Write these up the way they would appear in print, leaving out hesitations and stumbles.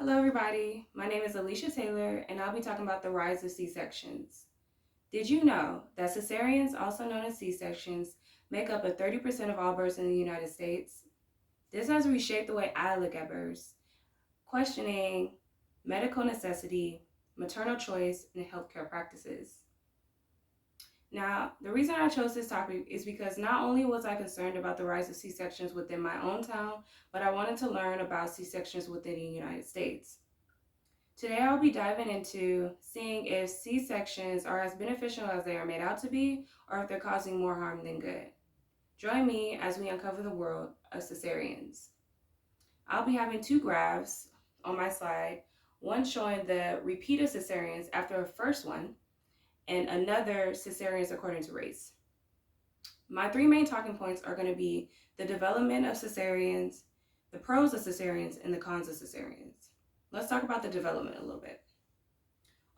Hello, everybody. My name is Alicia Taylor, and I'll be talking about the rise of C-sections. Did you know that cesareans, also known as C-sections, make up 30% of all births in the United States? This has reshaped the way I look at births, questioning medical necessity, maternal choice, and healthcare practices. Now, the reason I chose this topic is because not only was I concerned about the rise of C-sections within my own town, but I wanted to learn about C-sections within the United States. Today, I'll be diving into seeing if C-sections are as beneficial as they are made out to be, or if they're causing more harm than good. Join me as we uncover the world of cesareans. I'll be having two graphs on my slide, one showing the repeated cesareans after a first one, and another cesareans according to race. My three main talking points are going to be the development of cesareans, the pros of cesareans, and the cons of cesareans. Let's talk about the development a little bit.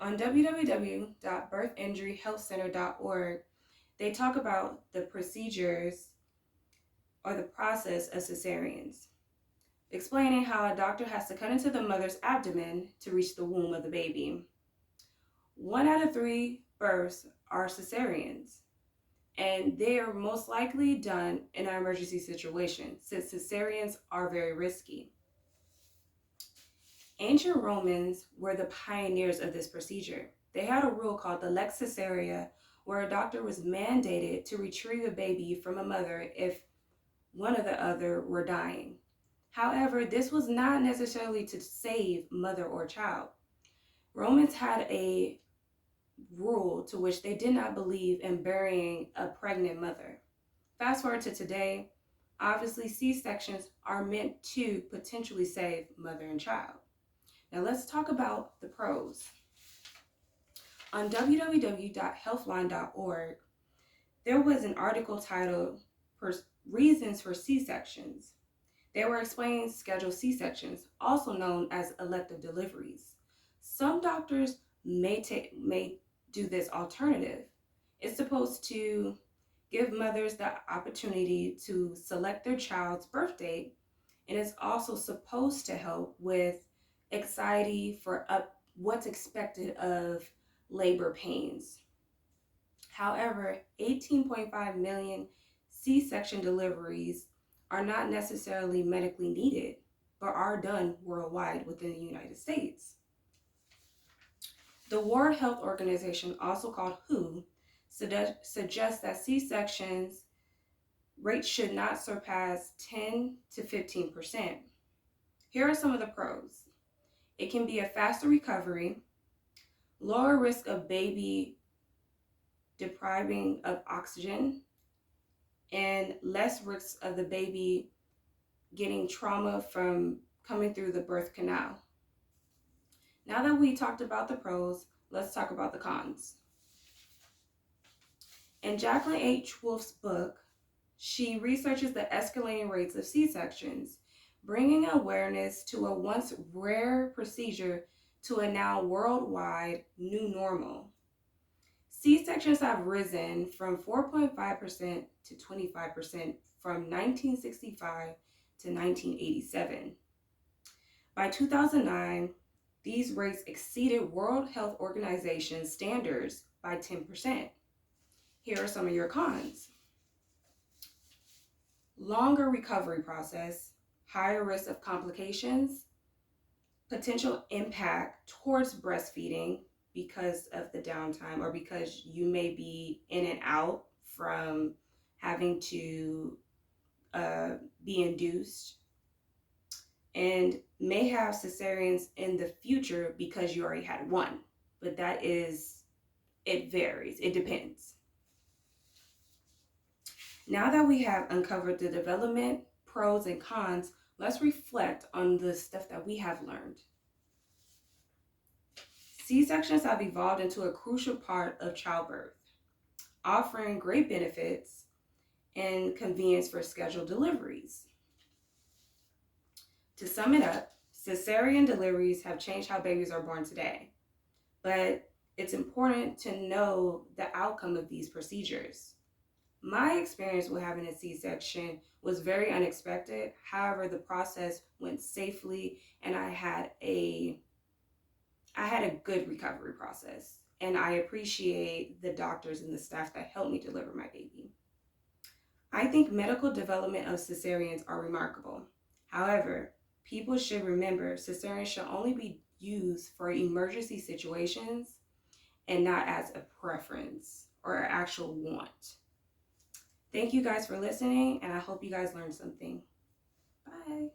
On www.birthinjuryhealthcenter.org, they talk about the procedures or the process of cesareans, explaining how a doctor has to cut into the mother's abdomen to reach the womb of the baby. 1 out of 3 births are cesareans, and they are most likely done in an emergency situation, since cesareans are very risky. Ancient Romans were the pioneers of this procedure. They had a rule called the lex caesarea, where a doctor was mandated to retrieve a baby from a mother if one or the other were dying. However, this was not necessarily to save mother or child. Romans had a rule to which they did not believe in burying a pregnant mother. Fast forward to today, obviously C-sections are meant to potentially save mother and child. Now let's talk about the pros. On www.healthline.org, there was an article titled Reasons for C-sections. They were explaining scheduled C-sections, also known as elective deliveries. Some doctors may do this alternative. It's supposed to give mothers the opportunity to select their child's birth date, and it's also supposed to help with anxiety for what's expected of labor pains. However, 18.5 million C-section deliveries are not necessarily medically needed, but are done worldwide within the United States. The World Health Organization, also called WHO, suggests that C-sections rates should not surpass 10 to 15%. Here are some of the pros. It can be a faster recovery, lower risk of baby depriving of oxygen, and less risk of the baby getting trauma from coming through the birth canal. Now that we talked about the pros, let's talk about the cons. In Jacqueline H. Wolf's book, she researches the escalating rates of C-sections, bringing awareness to a once rare procedure to a now worldwide new normal. C-sections have risen from 4.5% to 25% from 1965 to 1987. By 2009, these rates exceeded World Health Organization standards by 10%. Here are some of your cons. Longer recovery process, higher risk of complications, potential impact towards breastfeeding because of the downtime or because you may be in and out from having to be induced, and may have cesareans in the future because you already had one. But it varies, it depends. Now that we have uncovered the development, pros, and cons, let's reflect on the stuff that we have learned. C-sections have evolved into a crucial part of childbirth, offering great benefits and convenience for scheduled deliveries. To sum it up, cesarean deliveries have changed how babies are born today, but it's important to know the outcome of these procedures. My experience with having a C-section was very unexpected. However, the process went safely and I had a good recovery process. And I appreciate the doctors and the staff that helped me deliver my baby. I think medical development of cesareans are remarkable. However, people should remember cesareans should only be used for emergency situations and not as a preference or an actual want. Thank you guys for listening, and I hope you guys learned something. Bye.